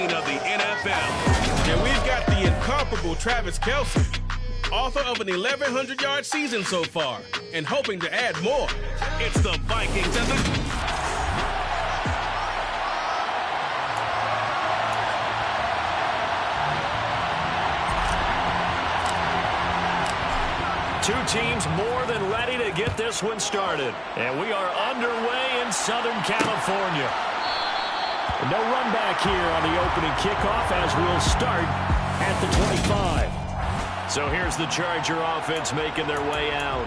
queen of the NFL. And we've got the incomparable Travis Kelce, author of an 1,100-yard season so far, and hoping to add more. It's the Vikings and the... Two teams more than ready to get this one started. And we are underway in Southern California. No run back here on the opening kickoff as we'll start at the 25. So here's the Charger offense making their way out.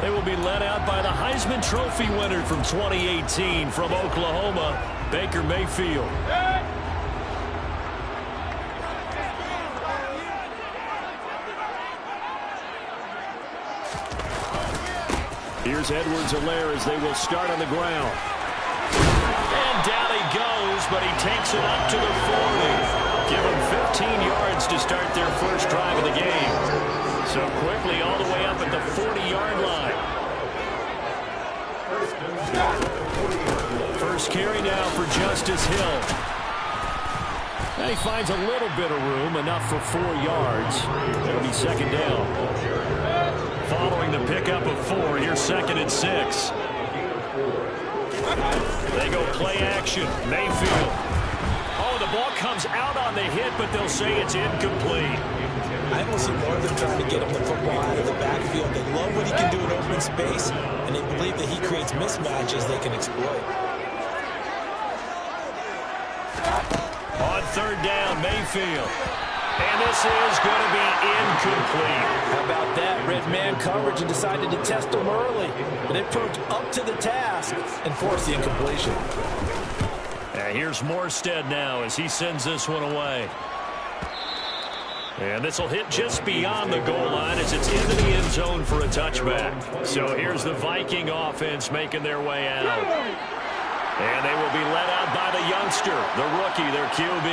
They will be led out by the Heisman Trophy winner from 2018 from Oklahoma, Baker Mayfield. Here's Edwards-Helaire as they will start on the ground. And down he goes, but he takes it up to the 40. Give them 15 yards to start their first drive of the game. So quickly all the way up at the 40-yard line. First carry now for Justice Hill. And he finds a little bit of room, enough for 4 yards. It'll be second down. Following the pickup of 4, here's 2nd and 6. They go play action. Mayfield. Oh, the ball comes out on the hit, but they'll say it's incomplete. I don't see more of them trying to get him the football out of the backfield. They love what he can do in open space, and they believe that he creates mismatches they can exploit. On 3rd down, Mayfield. And this is going to be incomplete. How about that? Red man coverage and decided to test him early. But they approached up to the task and forced the incompletion. And here's Morstead now as he sends this one away. And this will hit just beyond the goal line as it's into the end zone for a touchback. So here's the Viking offense making their way out. And they will be led out by the youngster, the rookie, their QB.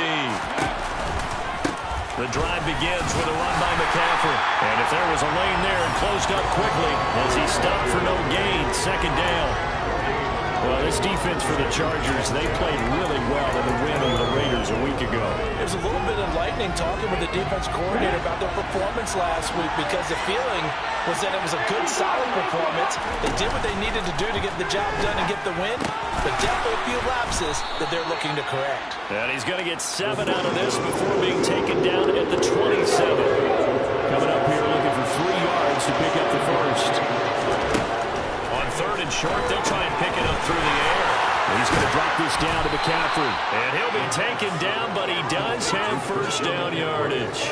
The drive begins with a run by McCaffrey. And if there was a lane there, it closed up quickly as he stopped for no gain. 2nd down. Well, this defense for the Chargers, they played really well in the win over the Raiders a week ago. There's a little bit of lightning talking with the defense coordinator about their performance last week because the feeling was that it was a good, solid performance. They did what they needed to do to get the job done and get the win, but definitely a few lapses that they're looking to correct. And he's going to get 7 out of this before being taken down at the 27. Coming up here looking for 3 yards to pick up the first. On 3rd and short, they'll try and pick it up through the air. He's going to drop this down to McCaffrey. And he'll be taken down, but he does have first down yardage.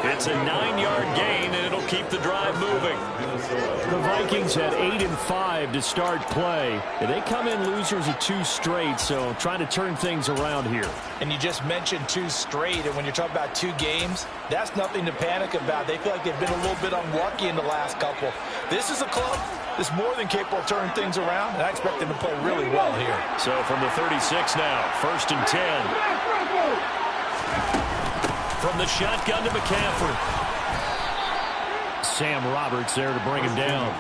It's a 9-yard gain, and it'll keep the drive moving. The Vikings had 8 and 5 to start play. They come in losers of 2 straight, so trying to turn things around here. And you just mentioned 2 straight, and when you're talking about 2 games, that's nothing to panic about. They feel like they've been a little bit unlucky in the last couple. This is a club that's more than capable of turning things around, and I expect them to play really well here. So from the 36 now, 1st and 10. From the shotgun to McCaffrey. Sam Roberts there to bring him down.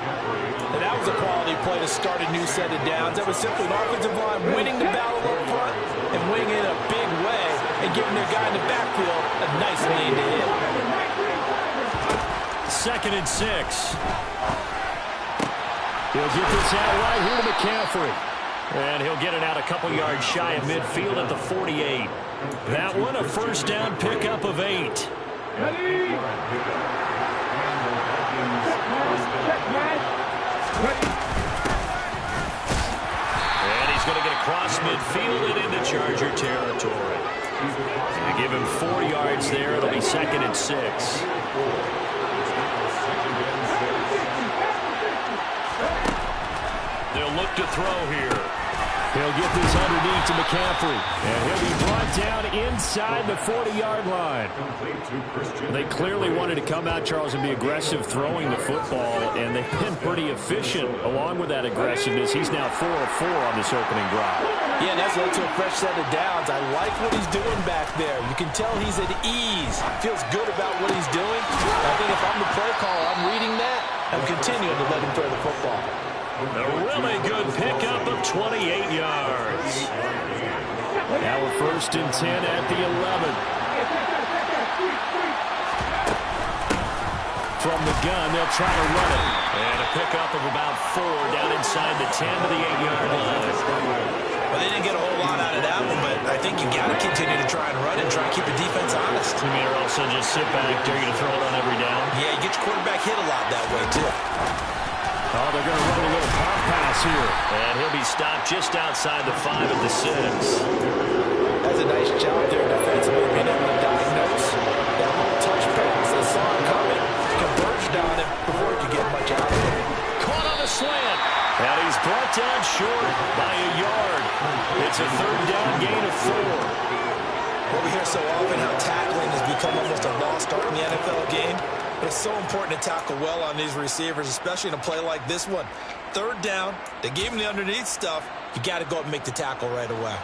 And that was a quality play to start a new set of downs. That was simply an offensive line winning the battle up front and winning it a big way and giving their guy in the backfield a nice lane to hit. 2nd and 6. He'll get this out right here to McCaffrey. And he'll get it out a couple yards shy of midfield at the 48. That one, a first down pickup of 8. And he's going to get across midfield and into Charger territory. They give him 4 yards there. It'll be 2nd and 6. They'll look to throw here. He'll get this underneath to McCaffrey. And he'll be brought down inside the 40-yard line. They clearly wanted to come out, Charles, and be aggressive throwing the football, and they've been pretty efficient along with that aggressiveness. He's now 4 of 4 on this opening drive. Yeah, and that's led to a fresh set of downs. I like what he's doing back there. You can tell he's at ease. Feels good about what he's doing. I think if I'm the play caller, I'm reading that. I'm continuing to let him throw the football. A really good pickup of 28 yards. Now a 1st and 10 at the 11. From the gun, they'll try to run it. And a pickup of about 4 down inside the 10 to the 8-yard line. Well, they didn't get a whole lot out of that one, but I think you got to continue to try and run and try and keep the defense honest. You mean, or also just sit back, dare you to throw it on every down? Yeah, you get your quarterback hit a lot that way, too. Oh, they're going to run a little pop pass here. And he'll be stopped just outside the 5 at the 6. That's a nice job there defensively, being able to diagnose that little touch pass. They saw it coming, converged on it before he could get much out of it. Caught on a slant. And he's brought down short by a yard. It's a 3rd down gain of 4. Well, we hear so often how tackling has become almost a lost art in the NFL game. But it's so important to tackle well on these receivers, especially in a play like this one. 3rd down, they gave him the underneath stuff. You got to go up and make the tackle right away.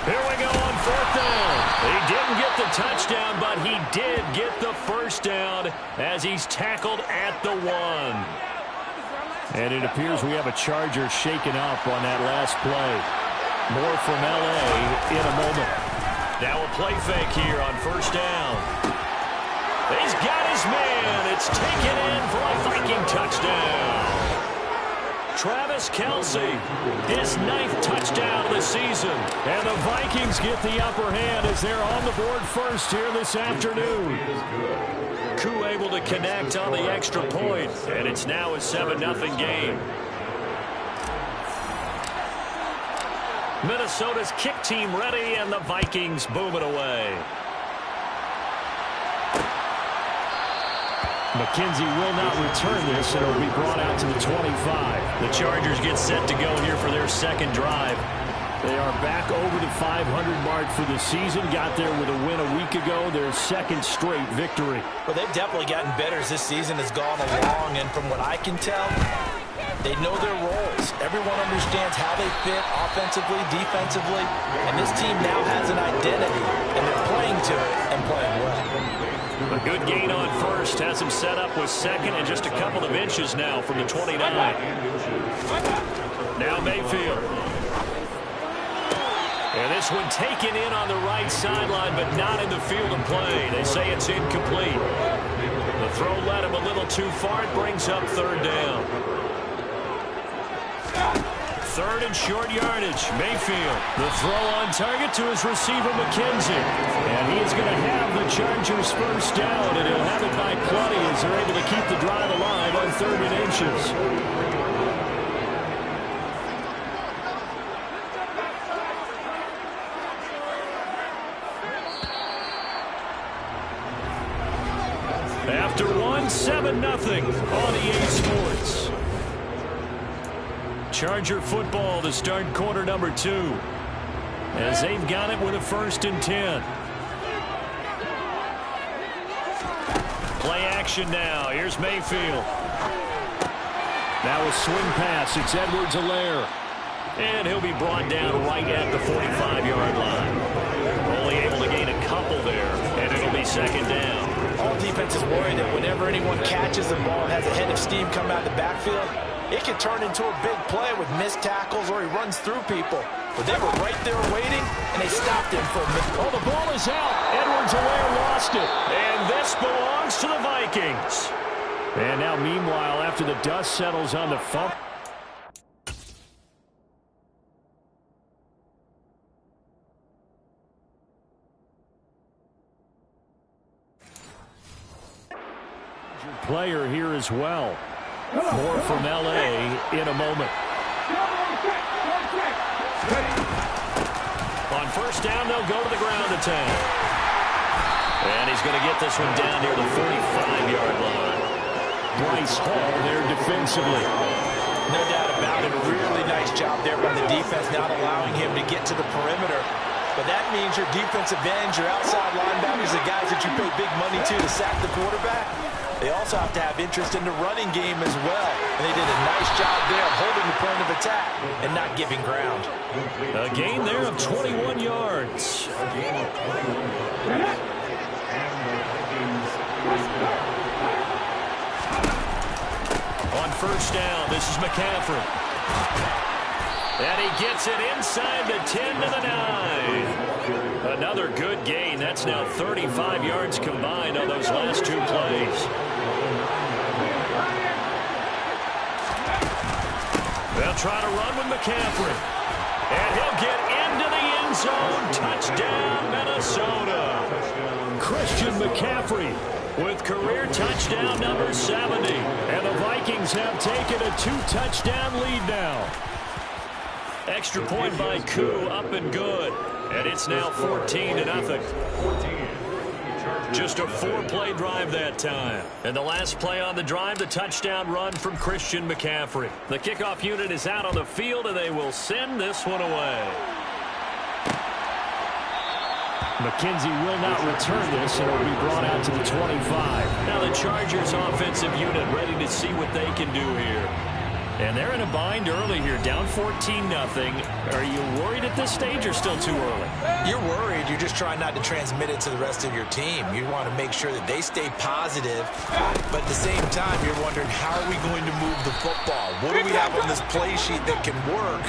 Here we go on 4th down. He didn't get the touchdown, but he did get the 1st down as he's tackled at the 1. And it appears we have a Charger shaken up on that last play. More from L.A. in a moment. Now a play fake here on 1st down. He's got his man. It's taken in for a Viking touchdown. Travis Kelce, his 9th touchdown of the season. And the Vikings get the upper hand as they're on the board first here this afternoon. Koo able to connect on the extra point, and it's now a 7-0 game. Minnesota's kick team ready, and the Vikings boom it away. McKenzie will not return this, and it will be brought out to the 25. The Chargers get set to go here for their 2nd drive. They are back over the 500 mark for the season. Got there with a win a week ago, their 2nd straight victory. Well, they've definitely gotten better as this season has gone along, and from what I can tell, they know their roles. Everyone understands how they fit offensively, defensively, and this team now has an identity, and they're playing to it and playing well. A good gain on 1st has him set up with 2nd and just a couple of inches now from the 29. Now Mayfield. And this one taken in on the right sideline, but not in the field of play. They say it's incomplete. The throw led him a little too far. It brings up 3rd down. 3rd and short yardage. Mayfield. The throw on target to his receiver, McKenzie. And he is going to have the Chargers 1st down, and he'll have it by plenty as they're able to keep the drive alive on 3rd and inches. After 7-0 on EA Sports. Charger football to start quarter number 2. As they've got it with a 1st and 10. Play action now. Here's Mayfield. Now a swing pass. It's Edwards-Helaire. And he'll be brought down right at the 45-yard line. Only able to gain a couple there. And it'll be 2nd down. All defenses worry that whenever anyone catches the ball and has a head of steam come out of the backfield, it can turn into a big play with missed tackles or he runs through people. But they were right there waiting, and they stopped him for a minute. Oh, the ball is out. Edwards-Helaire lost it. And this belongs to the Vikings. And now, meanwhile, after the dust settles on the fumble, player here as well. More from L.A. in a moment. On 1st down, they'll go to the ground attack. And he's going to get this one down near the 45-yard line. Bryce Hall there defensively. No doubt about it. A really nice job there by the defense, not allowing him to get to the perimeter. But that means your defensive ends, your outside linebackers, the guys that you pay big money to sack the quarterback, they also have to have interest in the running game as well. And they did a nice job there of holding the point of attack and not giving ground. A gain there of 21 yards. first down. This is McCaffrey. And he gets it inside the 10 to the 9. Another good gain. That's now 35 yards combined on those last two plays. They'll try to run with McCaffrey. And he'll get into the end zone. Touchdown, Minnesota. Christian McCaffrey with career touchdown number 70. And the Vikings have taken a 2-touchdown lead now. Extra point by Koo, up and good. And it's now 14-0. Just a 4-play drive that time. And the last play on the drive, the touchdown run from Christian McCaffrey. The kickoff unit is out on the field, and they will send this one away. McKenzie will not return this, and it will be brought out to the 25. Now the Chargers offensive unit ready to see what they can do here. And they're in a bind early here, down 14-0. Are you worried at this stage or still too early? You're worried. You're just trying not to transmit it to the rest of your team. You want to make sure that they stay positive, but at the same time, you're wondering, how are we going to move the football? What do we have on this play sheet that can work?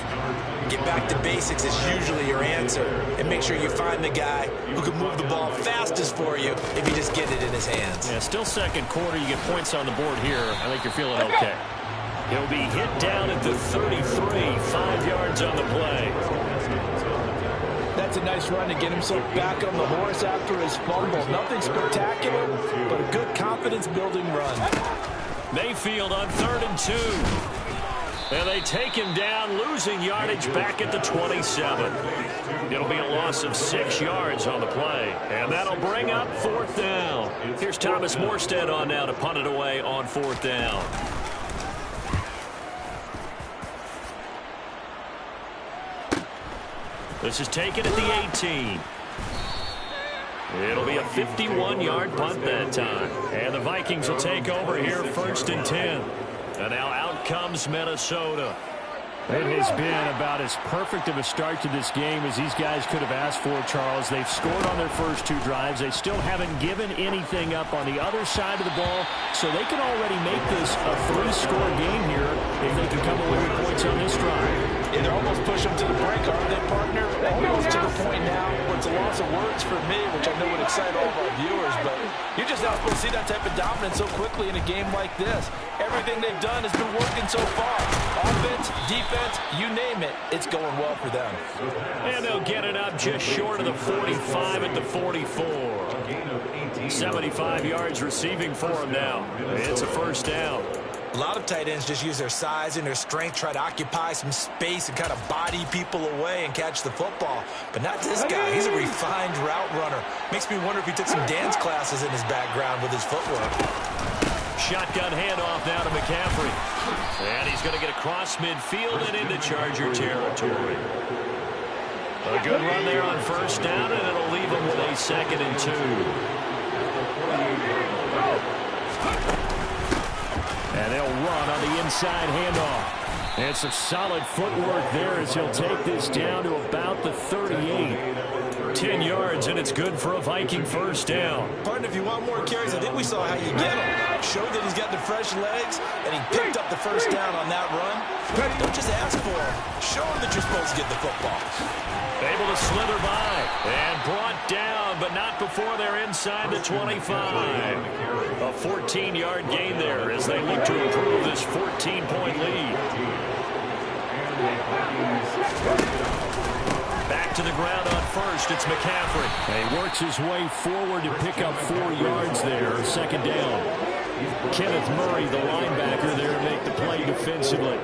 Get back to basics is usually your answer, and make sure you find the guy who can move the ball fastest for you if you just get it in his hands. Yeah, still second quarter. You get points on the board here. I think you're feeling okay. He'll be hit down at the 33, 5 yards on the play. That's a nice run to get himself back on the horse after his fumble. Nothing spectacular, but a good confidence-building run. Mayfield on 3rd and 2. And they take him down, losing yardage back at the 27. It'll be a loss of 6 yards on the play. And that'll bring up 4th down. Here's Thomas Morstead on now to punt it away on 4th down. This is taken at the 18. It'll be a 51-yard punt that time. And the Vikings will take over here 1st and 10. And now out comes Minnesota. It has been about as perfect of a start to this game as these guys could have asked for, Charles. They've scored on their first 2 drives. They still haven't given anything up on the other side of the ball, so they can already make this a 3-score game here if they can come away with points on this drive. Yeah, they're almost pushing them to the brink, aren't they, partner? Almost to the point now where it's a loss of words for me, which I know would excite all of our viewers, but you're just not supposed to see that type of dominance so quickly in a game like this. Everything they've done has been working so far. Offense, defense, you name it, it's going well for them. And they'll get it up just short of the 45 at the 44. 75 yards receiving for him now. It's a 1st down. A lot of tight ends just use their size and their strength, try to occupy some space and kind of body people away and catch the football. But not this guy. He's a refined route runner. Makes me wonder if he took some dance classes in his background with his footwork. Shotgun handoff now to McCaffrey. And he's going to get across midfield and into Charger territory. A good run there on 1st down, and it'll leave him with a 2nd and 2. And they'll run on the inside handoff. And some solid footwork there as he'll take this down to about the 38. 10 yards, and it's good for a Viking 1st down. Partner, if you want more carries, I think we saw how you get him. Showed that he's got the fresh legs, and he picked up the 1st down on that run. Don't just ask for him. Show him that you're supposed to get the football. Able to slither by and brought down, but not before they're inside the 25. A 14-yard gain there as they look to improve this 14-point lead. Back to the ground on 1st. It's McCaffrey. And he works his way forward to pick up 4 yards there. 2nd down. Kenneth Murray, the linebacker, there to make the play defensively.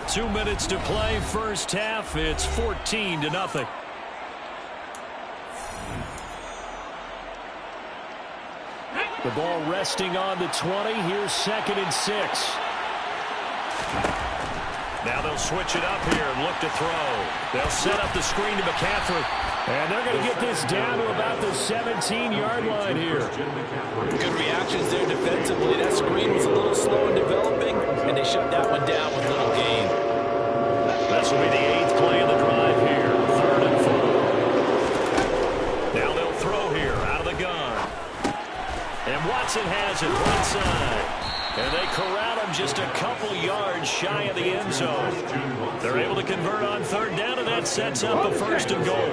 Two minutes to play, 1st half. It's 14-0. The ball resting on the 20. Here's 2nd and 6. Now they'll switch it up here and look to throw. They'll set up the screen to McCaffrey. And they're going to get this down to about the 17-yard line here. Good reactions there defensively. That screen was a little slow in developing, and they shut that one down with little gain. This will be the 8th play of the drive here. 3rd and 4. Now they'll throw here out of the gun. Watson has it right side. And they corral him just a couple yards shy of the end zone. They're able to convert on third down, and that sets up a 1st and goal.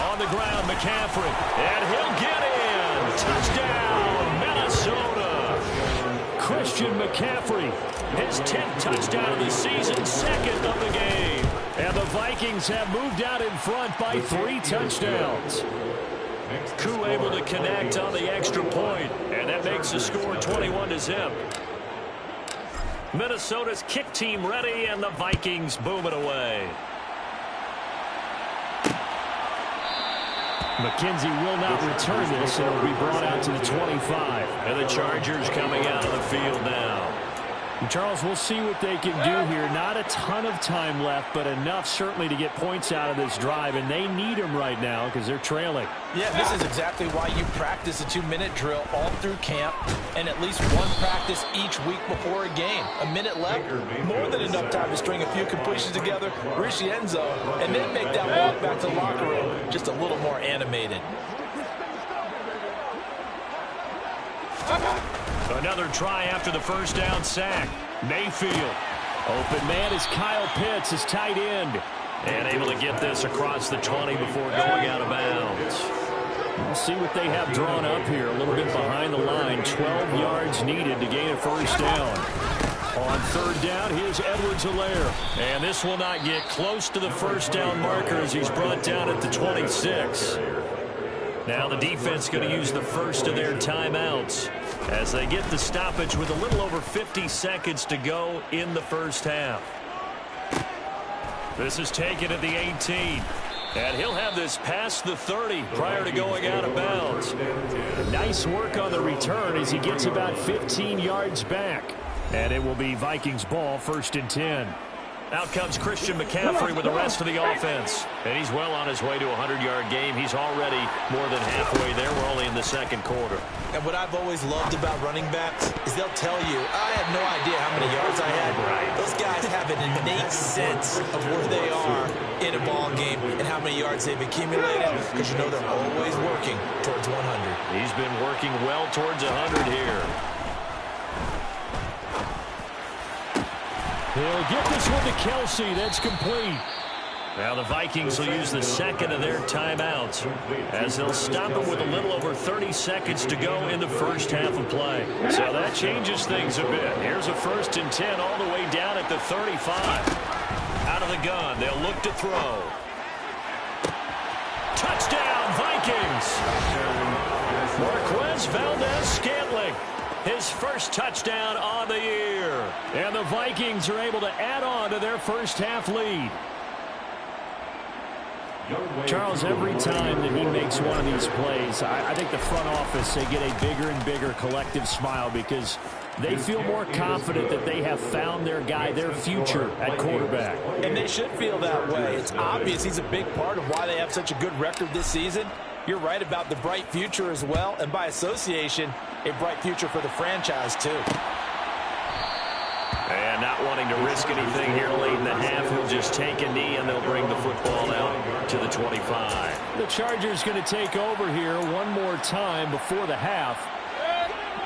On the ground, McCaffrey. And he'll get in. Touchdown, Minnesota. Christian McCaffrey, his 10th touchdown of the season, 2nd of the game. And the Vikings have moved out in front by 3 touchdowns. Koo able to connect on the extra point, and that makes the score 21-0. Minnesota's kick team ready, and the Vikings boom it away. McKenzie will not return this, and it will be brought out to the 25. And the Chargers coming out of the field now. And Charles, we'll see what they can do here. Not a ton of time left, but enough certainly to get points out of this drive, and they need them right now because they're trailing. Yeah, this is exactly why you practice a 2-minute drill all through camp and at least one practice each week before a game. A minute left, more than enough time to string a few completions together, reach the end zone, and then make that walk back to the locker room just a little more animated. Another try after the first down sack. Mayfield. Open man is Kyle Pitts, his tight end. And able to get this across the 20 before going out of bounds. We'll see what they have drawn up here. A little bit behind the line. 12 yards needed to gain a 1st down. On 3rd down, here's Edwards-Helaire. And this will not get close to the 1st down marker as he's brought down at the 26. Now the defense going to use the first of their timeouts as they get the stoppage with a little over 50 seconds to go in the first half. This is taken at the 18. And he'll have this past the 30 prior to going out of bounds. Nice work on the return as he gets about 15 yards back. And it will be Vikings ball, 1st and 10. Out comes Christian McCaffrey with the rest of the offense. And he's well on his way to a 100-yard game. He's already more than halfway there. We're only in the 2nd quarter. And what I've always loved about running backs is they'll tell you, I have no idea how many yards I had. Those guys have an innate sense of where they are in a ball game and how many yards they've accumulated because you know they're always working towards 100. He's been working well towards 100 here. He'll get this one to Kelsey. That's complete. Now the Vikings will use the 2nd of their timeouts as they'll stop him with a little over 30 seconds to go in the first half of play. So that changes things a bit. Here's a 1st and 10 all the way down at the 35. Out of the gun, they'll look to throw. Touchdown, Vikings! Marquez Valdez-Scantling, his 1st touchdown on the year. And the Vikings are able to add on to their first half lead. Charles, every time that he makes one of these plays, I think the front office, they get a bigger and bigger collective smile because they feel more confident that they have found their guy, their future at quarterback. And they should feel that way. It's obvious he's a big part of why they have such a good record this season. You're right about the bright future as well, and by association, a bright future for the franchise too. And not wanting to risk anything here late in the half, he'll just take a knee and they'll bring the football out to the 25. The Chargers going to take over here one more time before the half.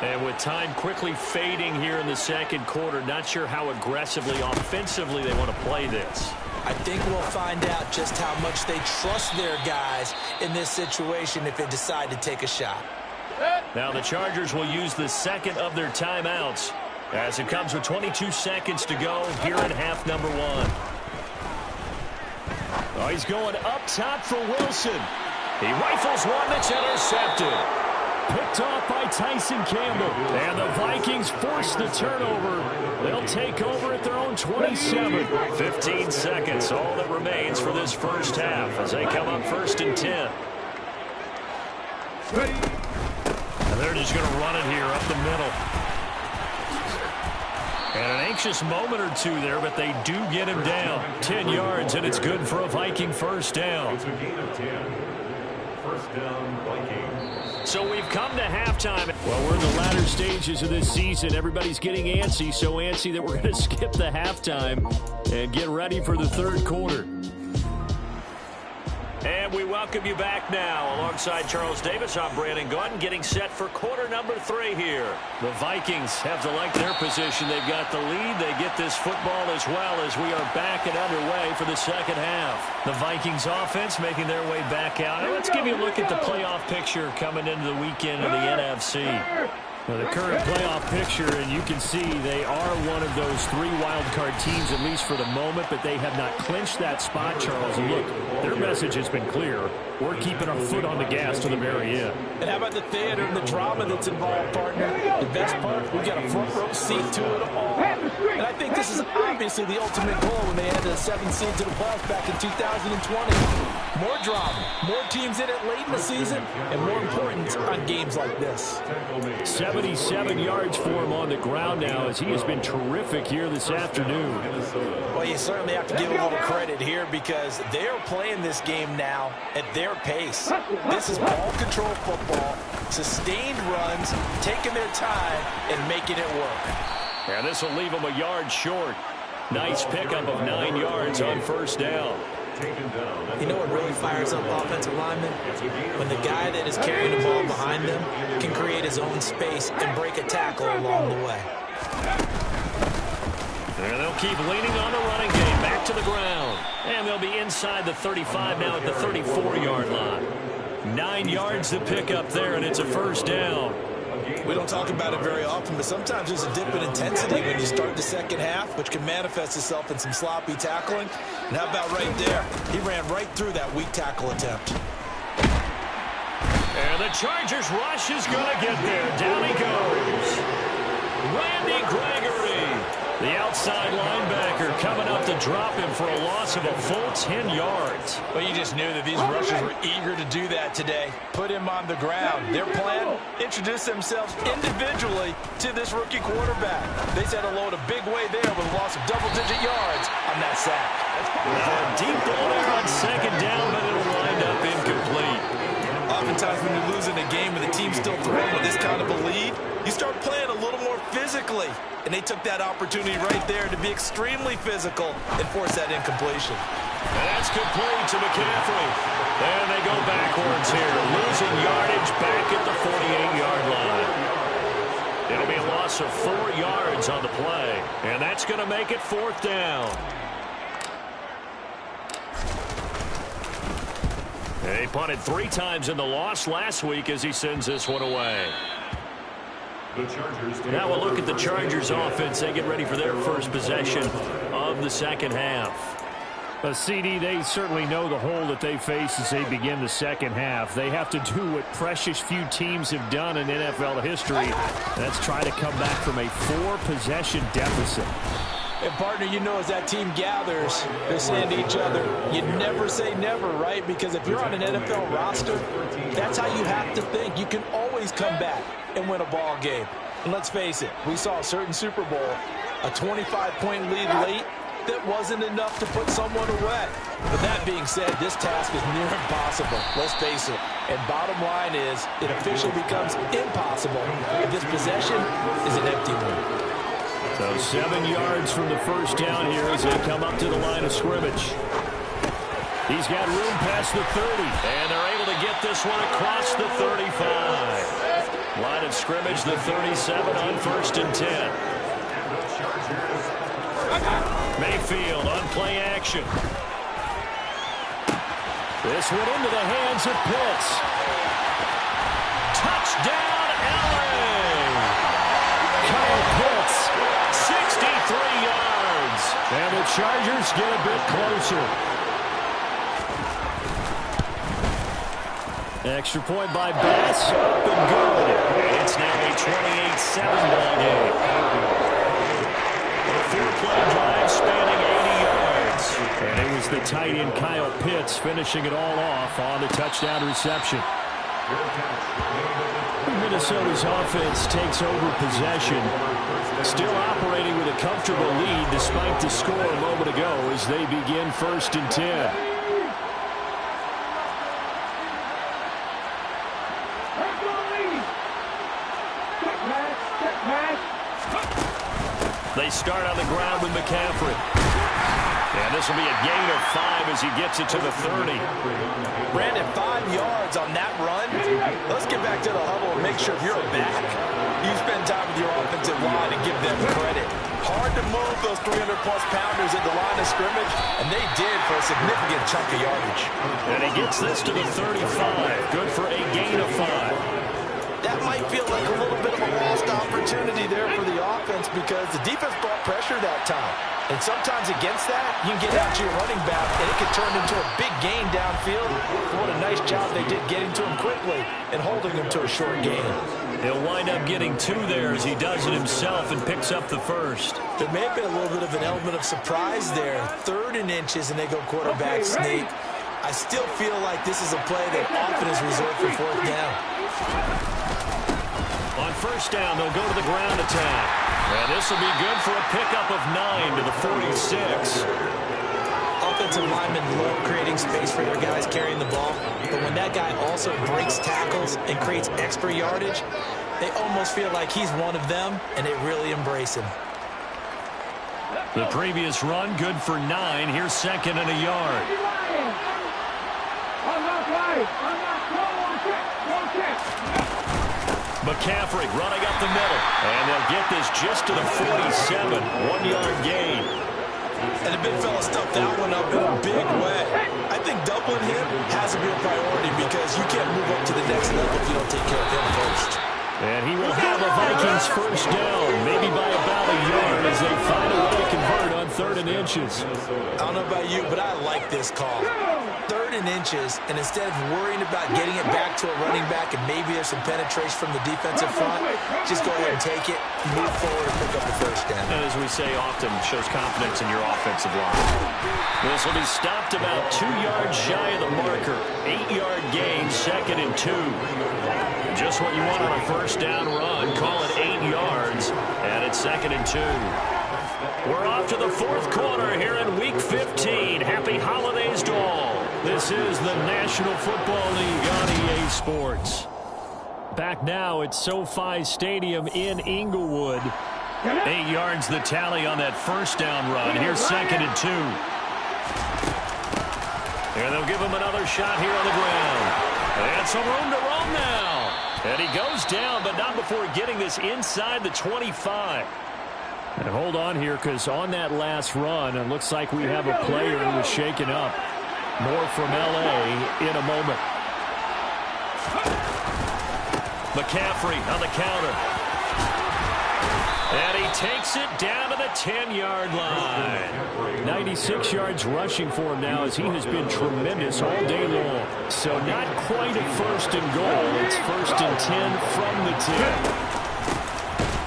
And with time quickly fading here in the 2nd quarter, not sure how aggressively, offensively they want to play this. I think we'll find out just how much they trust their guys in this situation if they decide to take a shot. Now the Chargers will use the 2nd of their timeouts as it comes with 22 seconds to go here in half number 1. Oh, he's going up top for Wilson. He rifles one that's intercepted. Picked off by Tyson Campbell. And the Vikings force the turnover. They'll take over at their own 27. 15 seconds, all that remains for this first half as they come up 1st and 10. And they're just going to run it here up the middle. And an anxious moment or two there, but they do get him down. 10 yards, and it's good for a Viking 1st down. It's a gain of 10. 1st down, Vikings. So we've come to halftime. Well, we're in the latter stages of this season. Everybody's getting antsy, so antsy that we're going to skip the halftime and get ready for the 3rd quarter. And we welcome you back now. Alongside Charles Davis, I'm Brandon Gaudin, getting set for quarter number 3 here. The Vikings have to like their position. They've got the lead. They get this football as well as we are back and underway for the second half. The Vikings offense making their way back out. And let's give you a look at the playoff picture coming into the weekend of the NFC. Well, the current playoff picture, and you can see they are one of those 3 wild-card teams, at least for the moment, but they have not clinched that spot, Charles. And look, their message has been clear. We're keeping our foot on the gas to the very end. And how about the theater and the drama that's involved, partner? The best part, we got a front row seat to it all. And I think this is obviously the ultimate goal when they added a 7th seed to the playoffs back in 2020. More drama, more teams in it late in the season, and more important on games like this. 77 yards for him on the ground now as he has been terrific here this afternoon. Well, you certainly have to give a little credit here because they're playing this game now at their pace. This is ball control football, sustained runs, taking their time and making it work. And this will leave them a yard short. Nice pickup of 9 yards on first down. You know what really fires up offensive linemen? When the guy that is carrying the ball behind them can create his own space and break a tackle along the way. And they'll keep leaning on the running game. Back to the ground. And they'll be inside the 35 now at the 34-yard line. 9 yards to pick up there, and it's a first down. We don't talk about it very often, but sometimes there's a dip in intensity when you start the second half, which can manifest itself in some sloppy tackling. And how about right there? He ran right through that weak tackle attempt. And the Chargers rush is going to get there. Down he goes. Randy Gregory, the outside linebacker, coming up to drop him for a loss of a full 10 yards. Well, you just knew that these rushers were eager to do that today. Put him on the ground. Their plan, introduce themselves individually to this rookie quarterback. They said hello to big way there with a loss of double-digit yards on that sack. Deep ball there on second down, but it'll wind up incomplete. Oftentimes when you're losing a game and the team's still throwing with this kind of a lead, you start playing a little more physically. And they took that opportunity right there to be extremely physical and force that incompletion. And that's complete to McCaffrey. And they go backwards here, losing yardage back at the 48-yard line. It'll be a loss of 4 yards on the play. And that's going to make it fourth down. He punted 3 times in the loss last week as he sends this one away. Now we'll look at the Chargers offense. They get ready for their first possession of the second half. CD, they certainly know the hole that they face as they begin the second half. They have to do what precious few teams have done in NFL history. That's try to come back from a 4-possession deficit. And, partner, you know as that team gathers, they're saying to each other, you never say never, right? Because if you're on an NFL roster, that's how you have to think. You can always come back and win a ball game. And let's face it, we saw a certain Super Bowl, a 25-point lead late that wasn't enough to put someone away. But that being said, this task is near impossible. Let's face it. And bottom line is, it officially becomes impossible if this possession is an empty one. So 7 yards from the first down here as they come up to the line of scrimmage. He's got room past the 30. And they're able to get this one across the 35. Line of scrimmage, the 37 on first and 10. Mayfield on play action. This one into the hands of Pitts. Touchdown, LA! Kyle Pitts. 63 yards. And the Chargers get a bit closer. Extra point by Bass. Up and good. It's now a 28-7 ball game. A 4-play drive spanning 80 yards. And it was the tight end Kyle Pitts finishing it all off on the touchdown reception. Minnesota's offense takes over possession. Still operating with a comfortable lead despite the score a moment ago as they begin first and 10. They start on the ground with McCaffrey. And this will be a gain of 5 as he gets it to the 30. Brandon, 5 yards on that run. Let's get back to the huddle and make sure if you're a back, you spend time with your offensive line and give them credit. Hard to move those 300-plus pounders at the line of scrimmage, and they did for a significant chunk of yardage. And he gets this to the 35. Good for a gain of 5. That might feel like a little bit of a lost opportunity there for the offense because the defense brought pressure that time. And sometimes against that, you can get out to your running back, and it can turn into a big gain downfield. What a nice job they did getting to him quickly and holding him to a short gain. He'll wind up getting 2 there as he does it himself and picks up the first. There may have been a little bit of an element of surprise there. 3rd and inches, and they go quarterback sneak. I still feel like this is a play that often is reserved for 4th down. On 1st down, they'll go to the ground attack. And this will be good for a pickup of 9 to the 46. Offensive linemen love creating space for their guys carrying the ball. But when that guy also breaks tackles and creates extra yardage, they almost feel like he's one of them, and they really embrace him. The previous run, good for 9. Here's 2nd and a yard. McCaffrey running up the middle. And they'll get this just to the 47. 1-yard gain. And the big fella stuffed that one up in a big way. I think doubling him has to be a priority because you can't move up to the next level if you don't take care of him first. And he will have a Vikings 1st down, maybe by about a yard as they find a way to convert on 3rd and inches. I don't know about you, but I like this call. 3rd and inches, and instead of worrying about getting it back to a running back and maybe there's some penetration from the defensive front, just go ahead and take it, move forward, and pick up the 1st down. And as we say often, shows confidence in your offensive line. This will be stopped about 2 yards shy of the marker. 8-yard gain, 2nd and 2. Just what you want on a 1st down run. Call it 8 yards, and it's 2nd and 2. We're off to the 4th quarter here in Week 15. Happy holidays to all. This is the National Football League on EA Sports. Back now at SoFi Stadium in Inglewood. 8 yards the tally on that 1st down run. Here's 2nd and 2. And they'll give him another shot here on the ground. And some room to roam now. And he goes down, but not before getting this inside the 25. And hold on here, because on that last run, it looks like we have a player who was shaken up. More from L.A. in a moment. McCaffrey on the counter. And he takes it down to the 10-yard line. 96 yards rushing for him now as he has been tremendous all day long. So not quite a 1st and goal. It's 1st and 10 from the 10.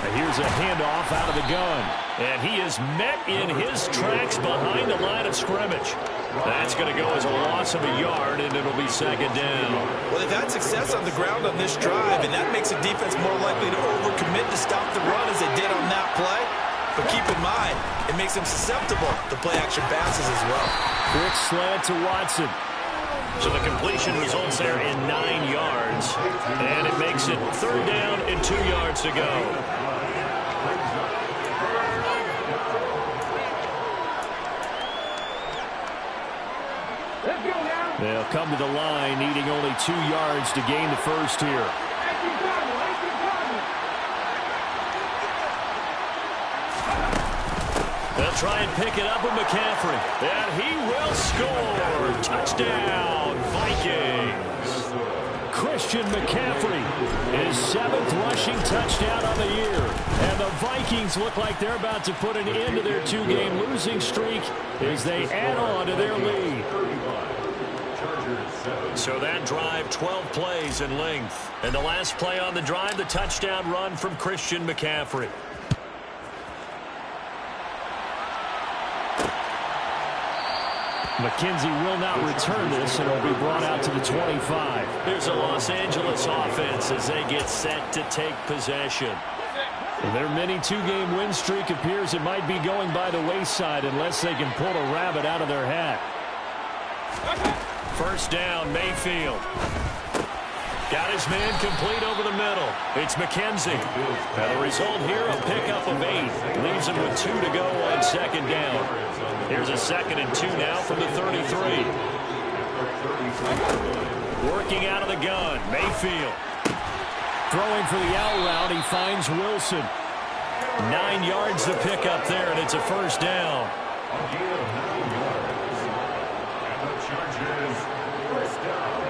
Here's a handoff out of the gun. And he is met in his tracks behind the line of scrimmage. That's going to go as a loss of a yard, and it'll be 2nd down. Well, they've had success on the ground on this drive, and that makes the defense more likely to overcommit to stop the run as they did on that play. But keep in mind, it makes them susceptible to play-action passes as well. Quick slant to Watson. So the completion results there in 9 yards. And it makes it 3rd down and 2 yards to go. They'll come to the line, needing only 2 yards to gain the 1st here. They'll try and pick it up with McCaffrey. And he will score. Touchdown, Vikings. Christian McCaffrey, his 7th rushing touchdown on the year. And the Vikings look like they're about to put an end to their 2-game losing streak as they add on to their lead. So that drive, 12 plays in length. And the last play on the drive, the touchdown run from Christian McCaffrey. McKenzie will not return this, and it'll be brought out to the 25. Here's a Los Angeles offense as they get set to take possession. Their mini 2-game win streak appears it might be going by the wayside unless they can pull a rabbit out of their hat. 1st down, Mayfield. Got his man complete over the middle. It's McKenzie. And the result here, a pickup of 8. Leaves him with 2 to go on 2nd down. Here's a 2nd and 2 now from the 33. Working out of the gun, Mayfield. Throwing for the out route, he finds Wilson. 9 yards to pick up there, and it's a first down. A gain of 9 yards. And the Chargers, first down.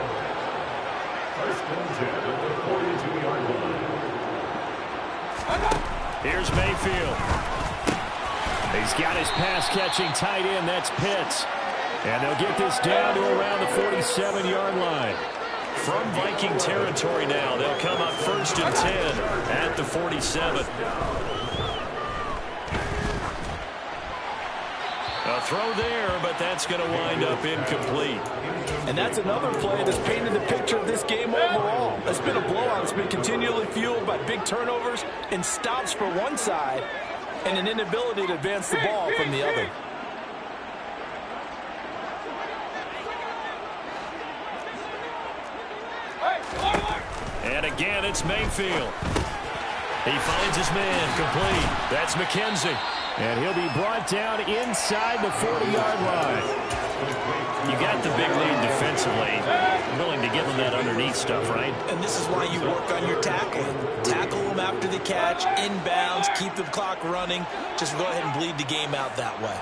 First and 10 at the 42-yard line. Here's Mayfield. He's got his pass-catching tight end. That's Pitts. And they'll get this down to around the 47-yard line. From Viking territory now, they'll come up 1st and 10 at the 47. A throw there, but that's going to wind up incomplete. And that's another play that's painted the picture of this game overall. It's been a blowout. It's been continually fueled by big turnovers and stops for one side and an inability to advance the ball from the other. And again, it's Mayfield. He finds his man complete. That's McKenzie. And he'll be brought down inside the 40-yard line. You got the big lead defensively. Willing to give him that underneath stuff, right? And this is why you work on your tackling. Tackle them after the catch, inbounds, keep the clock running. Just go ahead and bleed the game out that way.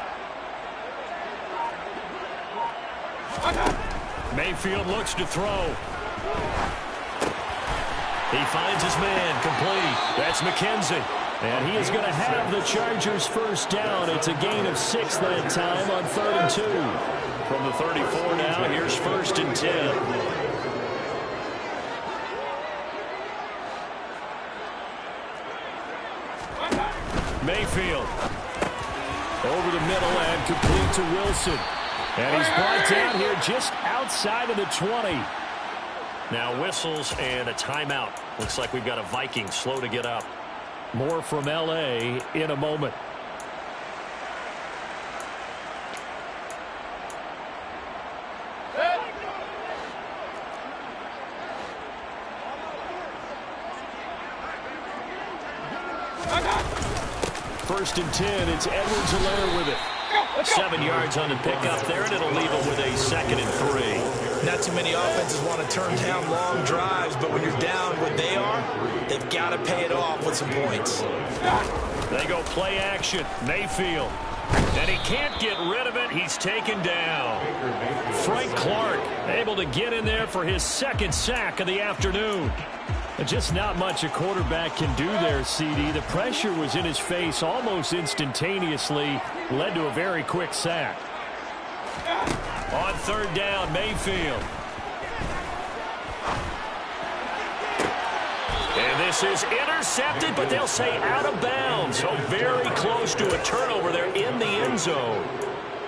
Mayfield looks to throw. He finds his man complete. That's McKenzie. And he is going to have the Chargers first down. It's a gain of 6 that time on 3rd and 2. From the 34 now, here's 1st and 10. Mayfield. Over the middle and complete to Wilson. And he's brought down here just outside of the 20. Now whistles and a timeout. Looks like we've got a Viking slow to get up. More from LA in a moment. First and 10, it's Edwards-Helaire with it. 7 yards on the pickup there, and it'll leave him with a 2nd and 3. Not too many offenses want to turn down long drives, but when you're down what they are, they've got to pay it off with some points. They go play action. Mayfield. And he can't get rid of it. He's taken down. Frank Clark able to get in there for his 2nd sack of the afternoon. Just not much a quarterback can do there, CD. The pressure was in his face almost instantaneously. Led to a very quick sack. On 3rd down, Mayfield. And this is intercepted, but they'll say out of bounds. So very close to a turnover there in the end zone.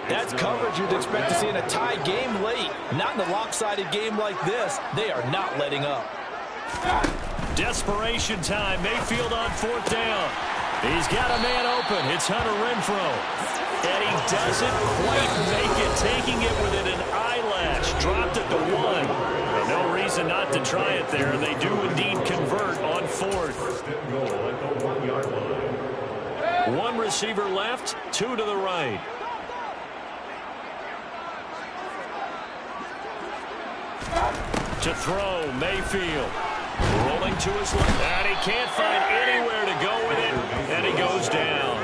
That's coverage you'd expect to see in a tie game late. Not in a lopsided game like this. They are not letting up. Desperation time. Mayfield on 4th down. He's got a man open. It's Hunter Renfrow. And he doesn't quite make it, taking it within an eyelash. Dropped it to 1. No reason not to try it there. They do indeed convert on 4th. One receiver left, 2 to the right. To throw, Mayfield. Rolling to his left. And he can't find anywhere to go with it. And he goes down.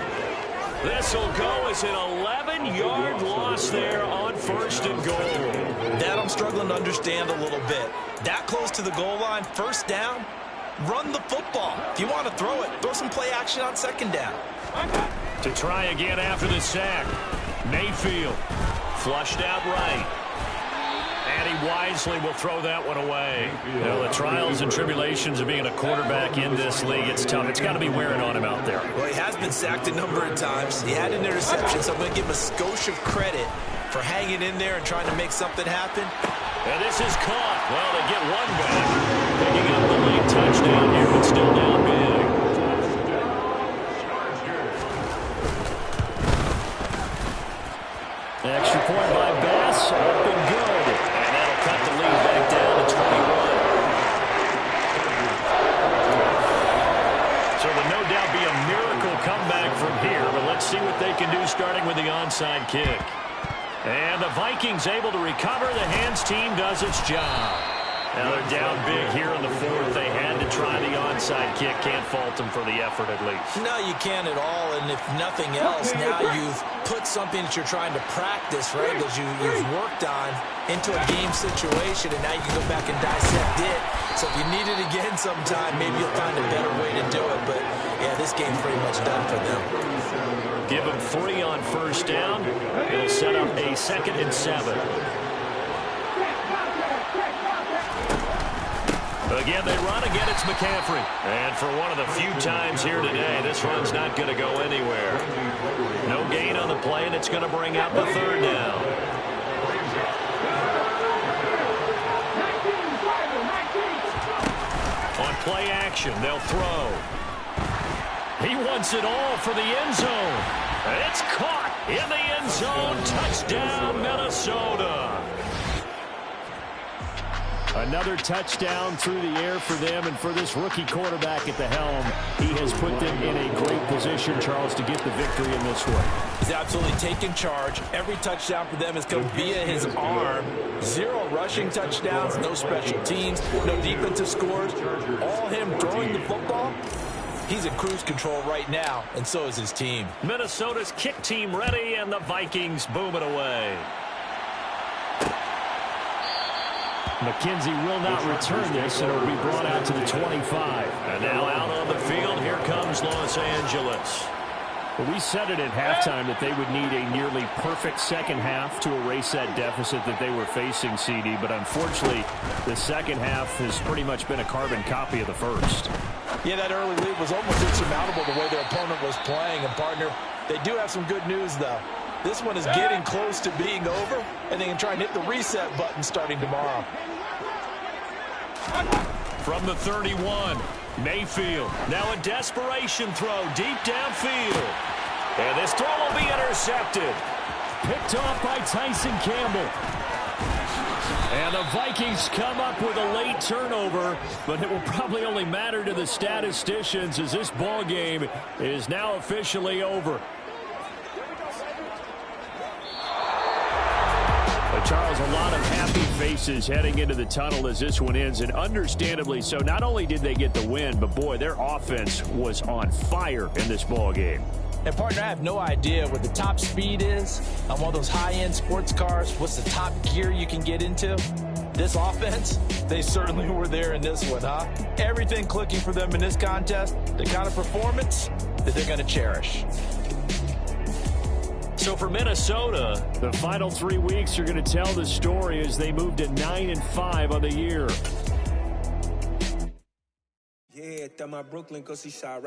This will go as an 11-yard loss there on 1st and goal. That I'm struggling to understand a little bit. That close to the goal line, 1st down, run the football. If you want to throw it, throw some play action on 2nd down. To try again after the sack. Mayfield flushed out right. And he wisely will throw that one away. You know, the trials and tribulations of being a quarterback in this league, it's tough. It's got to be wearing on him out there. Well, he has been sacked a number of times. He had an interception, so I'm going to give him a skosh of credit for hanging in there and trying to make something happen. And this is caught. Well, they get one back. Picking up the late touchdown here, but still down big. Extra point by Bass. Up and good. And that'll cut the lead back down to 21. So will no doubt be a miracle comeback from here, but let's see what they can do starting with the onside kick. And the Vikings able to recover. The hands team does its job. Now they're down big here in the fourth. They had to try the onside kick. Can't fault them for the effort at least. No, you can't at all. And if nothing else, now you've put something that you're trying to practice, right, that you've worked on into a game situation, and now you can go back and dissect it. So if you need it again sometime, maybe you'll find a better way to do it. But, yeah, this game's pretty much done for them. Give them 3 on first down. It'll set up a 2nd and 7. Again, they run. Again, it's McCaffrey. And for one of the few times here today, this run's not going to go anywhere. No gain on the play, and it's going to bring up a 3rd down. On play action, they'll throw. He wants it all for the end zone. It's caught in the end zone. Touchdown, Minnesota. Another touchdown through the air for them, and for this rookie quarterback at the helm, he has put them in a great position, Charles, to get the victory in this one. He's absolutely taken charge. Every touchdown for them has come via his arm. 0 rushing touchdowns, no special teams, no defensive scores. All him throwing the football. He's in cruise control right now, and so is his team. Minnesota's kick team ready, and the Vikings boom it away. McKenzie will not return this, and it will be brought out to the 25. And now out on the field, here comes Los Angeles. Well, we said it at halftime that they would need a nearly perfect second half to erase that deficit that they were facing, CD. But unfortunately, the second half has pretty much been a carbon copy of the first. Yeah, that early lead was almost insurmountable the way their opponent was playing. And, partner, they do have some good news, though. This one is getting close to being over, and they can try and hit the reset button starting tomorrow. From the 31, Mayfield. Now a desperation throw deep downfield. And this throw will be intercepted. Picked off by Tyson Campbell. And the Vikings come up with a late turnover, but it will probably only matter to the statisticians as this ball game is now officially over. Charles, a lot of happy faces heading into the tunnel as this one ends, and understandably so. Not only did they get the win, but, boy, their offense was on fire in this ball game. And, partner, I have no idea what the top speed is on one of those high-end sports cars. What's the top gear you can get into? This offense, they certainly were there in this one, huh? Everything clicking for them in this contest, the kind of performance that they're going to cherish. So for Minnesota, the final 3 weeks are going to tell the story as they move to 9-5 on the year. Yeah, my Brooklyn, 'cause he shot right.